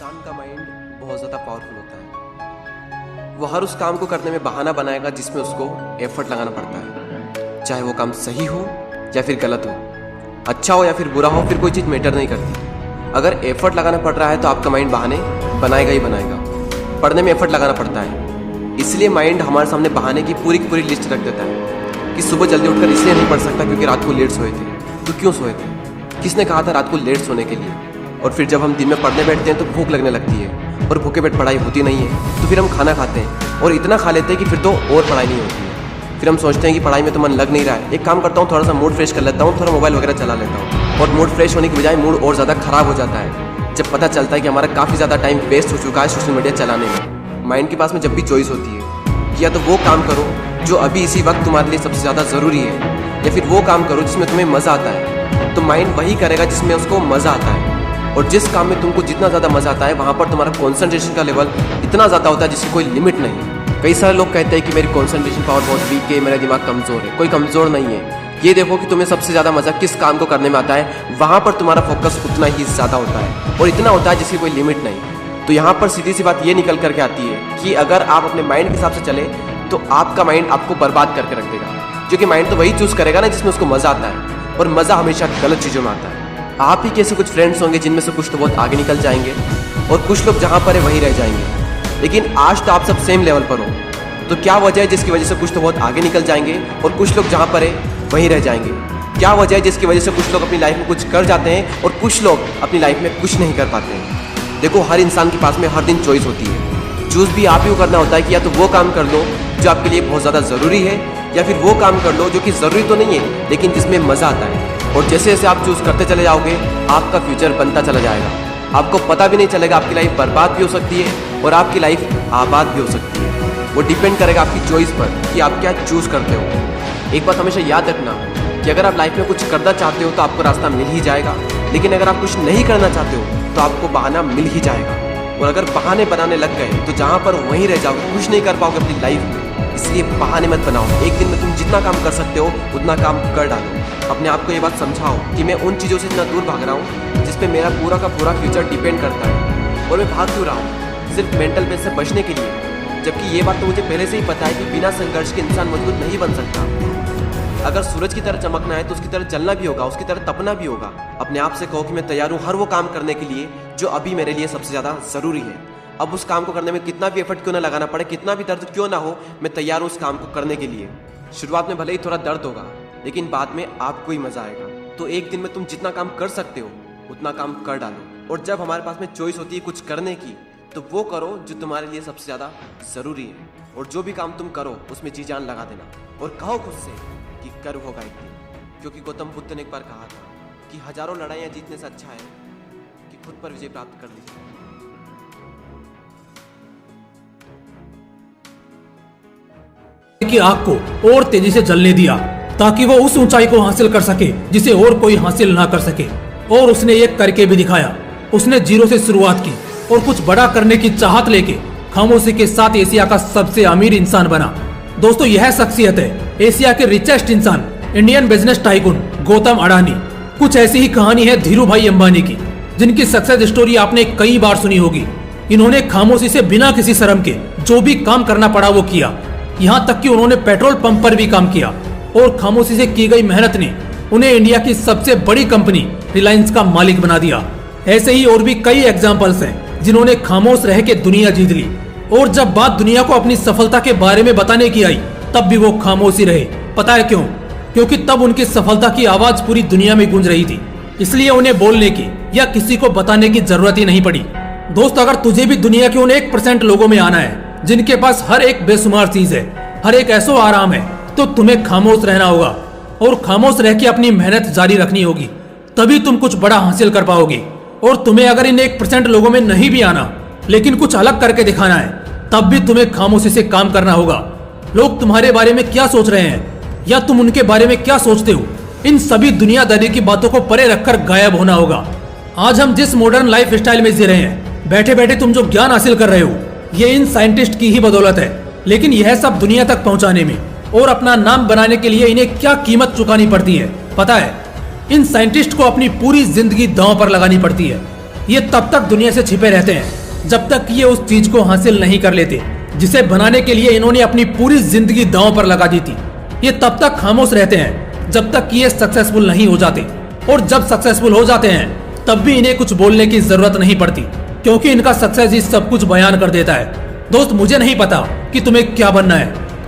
इंसान का माइंड बहुत ज़्यादा पावरफुल होता है। वो हर उस काम को करने में बहाना बनाएगा जिसमें उसको एफर्ट लगाना पड़ता है, चाहे वो काम सही हो या फिर गलत हो, अच्छा हो या फिर बुरा हो, फिर कोई चीज़ मैटर नहीं करती। अगर एफर्ट लगाना पड़ रहा है तो आपका माइंड बहाने बनाएगा ही बनाएगा। पढ़ने में एफर्ट लगाना पड़ता है, इसलिए माइंड हमारे सामने बहाने की पूरी लिस्ट रख देता है कि सुबह जल्दी उठकर इसलिए नहीं पढ़ सकता क्योंकि रात को लेट सोए थे। तो क्यों सोए थे? किसने कहा था रात को लेट सोने के लिए? और फिर जब हम दिन में पढ़ने बैठते हैं तो भूख लगने लगती है और भूखे पेट पढ़ाई होती नहीं है, तो फिर हम खाना खाते हैं और इतना खा लेते हैं कि फिर तो और पढ़ाई नहीं होती है। फिर हम सोचते हैं कि पढ़ाई में तो मन लग नहीं रहा है, एक काम करता हूँ, थोड़ा सा मूड फ्रेश कर लेता हूँ, थोड़ा मोबाइल वगैरह चला लेता हूँ। और मूड फ्रेश होने की बजाय मूड और ज़्यादा ख़राब हो जाता है जब पता चलता है कि हमारा काफ़ी ज़्यादा टाइम वेस्ट हो चुका है सोशल मीडिया चलाने में। माइंड के पास में जब भी चॉइस होती है कि या तो वो काम करो जो अभी इसी वक्त तुम्हारे लिए सबसे ज़्यादा ज़रूरी है, या फिर वो काम करो जिसमें तुम्हें मज़ा आता है, तो माइंड वही करेगा जिसमें उसको मज़ा आता है। और जिस काम में तुमको जितना ज़्यादा मज़ा आता है वहाँ पर तुम्हारा कॉन्सेंट्रेशन का लेवल इतना ज़्यादा होता है जिसकी कोई लिमिट नहीं। कई सारे लोग कहते हैं कि मेरी कॉन्सेंट्रेशन पावर बहुत वीक है, मेरा दिमाग कमज़ोर है। कोई कमज़ोर नहीं है। ये देखो कि तुम्हें सबसे ज़्यादा मज़ा किस काम को करने में आता है, वहाँ पर तुम्हारा फोकस उतना ही ज़्यादा होता है और इतना होता है जिसकी कोई लिमिट नहीं। तो यहाँ पर सीधी सी बात ये निकल करके आती है कि अगर आप अपने माइंड के हिसाब से चले तो आपका माइंड आपको बर्बाद करके रख देगा, क्योंकि माइंड तो वही चूज़ करेगा ना जिसमें उसको मज़ा आता है, और मज़ा हमेशा गलत चीज़ों में आता है। आप ही कैसे कुछ फ्रेंड्स होंगे जिनमें से कुछ तो बहुत आगे निकल जाएंगे और कुछ लोग जहाँ पर है वहीं रह जाएंगे। लेकिन आज तो आप सब सेम लेवल पर हो, तो क्या वजह है जिसकी वजह से कुछ तो बहुत आगे निकल जाएंगे और कुछ लोग जहाँ पर है वहीं रह जाएंगे? क्या वजह है जिसकी वजह से कुछ लोग अपनी लाइफ में कुछ कर जाते हैं और कुछ लोग अपनी लाइफ में कुछ नहीं कर पाते हैं? देखो, हर इंसान के पास में हर दिन चॉइस होती है। चूज़ भी आप ही को करना होता है कि या तो वो काम कर लो जो आपके लिए बहुत ज़्यादा ज़रूरी है, या फिर वो काम कर लो जो कि ज़रूरी तो नहीं है लेकिन जिसमें मज़ा आता है। और जैसे जैसे आप चूज़ करते चले जाओगे आपका फ्यूचर बनता चला जाएगा। आपको पता भी नहीं चलेगा, आपकी लाइफ बर्बाद भी हो सकती है और आपकी लाइफ आबाद भी हो सकती है। वो डिपेंड करेगा आपकी चॉइस पर कि आप क्या चूज़ करते हो। एक बात हमेशा याद रखना कि अगर आप लाइफ में कुछ करना चाहते हो तो आपको रास्ता मिल ही जाएगा, लेकिन अगर आप कुछ नहीं करना चाहते हो तो आपको बहाना मिल ही जाएगा। और अगर बहाने बनाने लग गए तो जहाँ पर वहीं रह जाओगे, कुछ नहीं कर पाओगे अपनी लाइफ में। इसलिए बहाने मत बनाओ। एक दिन में तुम जितना काम कर सकते हो उतना काम कर डालो। अपने आप को ये बात समझाओ कि मैं उन चीज़ों से इतना दूर भाग रहा हूँ जिस पे मेरा पूरा का पूरा फ्यूचर डिपेंड करता है, और मैं भाग क्यों रहा हूँ सिर्फ मेंटल पेन से बचने के लिए, जबकि ये बात तो मुझे पहले से ही पता है कि बिना संघर्ष के इंसान मजबूत नहीं बन सकता। अगर सूरज की तरह चमकना है तो उसकी तरह जलना भी होगा, उसकी तरह तपना भी होगा। अपने आप से कहो कि मैं तैयार हूँ हर वो काम करने के लिए जो अभी मेरे लिए सबसे ज़्यादा ज़रूरी है। अब उस काम को करने में कितना भी एफर्ट क्यों ना लगाना पड़े, कितना भी दर्द क्यों ना हो, मैं तैयार हूँ उस काम को करने के लिए। शुरुआत में भले ही थोड़ा दर्द होगा लेकिन बाद में आपको ही मज़ा आएगा। तो एक दिन में तुम जितना काम कर सकते हो उतना काम कर डालो। और जब हमारे पास में चॉइस होती है कुछ करने की, तो वो करो जो तुम्हारे लिए सबसे ज़्यादा ज़रूरी है। और जो भी काम तुम करो उसमें जी जान लगा देना और कहो खुद से कि कर्व होगा एक दिन। क्योंकि गौतम बुद्ध ने एक बार कहा था कि हजारों लड़ाइयाँ जीतने से अच्छा है कि खुद पर विजय प्राप्त कर लीजिए। की आग को और तेजी से जलने दिया ताकि वो उस ऊंचाई को हासिल कर सके जिसे और कोई हासिल ना कर सके। और उसने ये करके भी दिखाया। उसने जीरो से शुरुआत की और कुछ बड़ा करने की चाहत लेके खामोशी के साथ एशिया का सबसे अमीर इंसान बना। दोस्तों, यह शख्सियत है एशिया के रिचेस्ट इंसान, Indian business tycoon Gautam Adani. कुछ ऐसी ही कहानी है धीरू भाई अंबानी की, जिनकी सक्सेस स्टोरी आपने कई बार सुनी होगी। इन्होंने खामोशी से बिना किसी शर्म के जो भी काम करना पड़ा वो किया। यहाँ तक कि उन्होंने पेट्रोल पंप पर भी काम किया और खामोशी से की गई मेहनत ने उन्हें इंडिया की सबसे बड़ी कंपनी रिलायंस का मालिक बना दिया। ऐसे ही और भी कई एग्जाम्पल्स हैं जिन्होंने खामोश रह के दुनिया जीत ली। और जब बात दुनिया को अपनी सफलता के बारे में बताने की आई तब भी वो खामोश ही रहे। पता है क्यों? क्योंकि तब उनकी सफलता की आवाज पूरी दुनिया में गूंज रही थी, इसलिए उन्हें बोलने की या किसी को बताने की जरूरत ही नहीं पड़ी। दोस्त, अगर तुझे भी दुनिया के उन 1% लोगों में आना है जिनके पास हर एक बेशुमार चीज है, हर एक ऐसो आराम है, तो तुम्हें खामोश रहना होगा और खामोश रह के अपनी मेहनत जारी रखनी होगी। तभी तुम कुछ बड़ा हासिल कर पाओगे। और तुम्हें अगर इन 1% लोगों में नहीं भी आना लेकिन कुछ अलग करके दिखाना है, तब भी तुम्हें खामोशी से काम करना होगा। लोग तुम्हारे बारे में क्या सोच रहे हैं या तुम उनके बारे में क्या सोचते हो, इन सभी दुनियादारी की बातों को परे रखकर गायब होना होगा। आज हम जिस मॉडर्न लाइफ स्टाइल में जी रहे हैं, बैठे बैठे तुम जो ज्ञान हासिल कर रहे हो, ये इन साइंटिस्ट की ही बदौलत है। लेकिन यह सब दुनिया तक पहुंचाने में और अपना नाम बनाने के लिए इन्हें क्या कीमत चुकानी पड़ती है पता है? इन साइंटिस्ट को अपनी पूरी जिंदगी दांव पर लगानी पड़ती है। ये तब तक दुनिया से छिपे रहते हैं जब तक ये उस चीज को हासिल नहीं कर लेते जिसे बनाने के लिए इन्होंने अपनी पूरी जिंदगी दांव पर लगा दी थी। ये तब तक खामोश रहते हैं जब तक कि ये सक्सेसफुल नहीं हो जाते, और जब सक्सेसफुल हो जाते हैं तब भी इन्हें कुछ बोलने की जरूरत नहीं पड़ती, क्योंकि इनका सक्सेस ही सब कुछ बयान कर देता है। दोस्त, मुझे नहीं पता कि तुम्हें क्या बनना है,